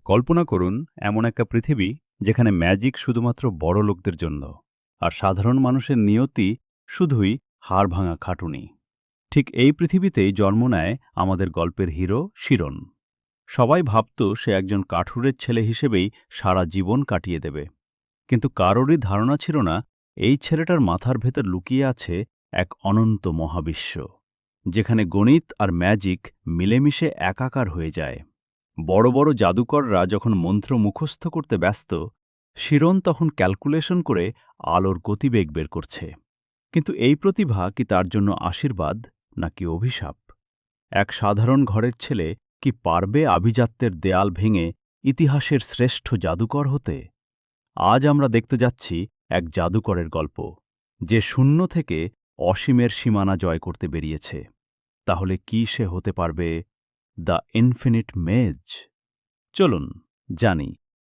কল্পনা করুন এমন একটা পৃথিবী যেখানে ম্যাজিক শুধুমাত্র বড় লোকদের জন্য আর সাধারণ মানুষের নিয়তি শুধুই হাড় ভাঙা খাটুনি। ঠিক এই পৃথিবীতেই জন্ম নেয় আমাদের গল্পের হিরো শিরন। সবাই ভাবত সে একজন কাঠুরের ছেলে হিসেবেই সারা জীবন কাটিয়ে দেবে, কিন্তু কারোরই ধারণা ছিল না এই ছেলেটার মাথার ভেতর লুকিয়ে আছে এক অনন্ত মহাবিশ্ব, যেখানে গণিত আর ম্যাজিক মিলেমিশে একাকার হয়ে যায়। বড় বড় জাদুকররা যখন মন্ত্র মুখস্থ করতে ব্যস্ত, শিরন তখন ক্যালকুলেশন করে আলোর গতিবেগ বের করছে। কিন্তু এই প্রতিভা কি তার জন্য আশীর্বাদ নাকি অভিশাপ? এক সাধারণ ঘরের ছেলে কি পারবে আভিজাত্যের দেয়াল ভেঙে ইতিহাসের শ্রেষ্ঠ জাদুকর হতে? আজ আমরা দেখতে যাচ্ছি এক জাদুকরের গল্প, যে শূন্য থেকে অসীমের সীমানা জয় করতে বেরিয়েছে। তাহলে কি সে হতে পারবে দ্য ইনফিনিট মেজ? চলুন জানি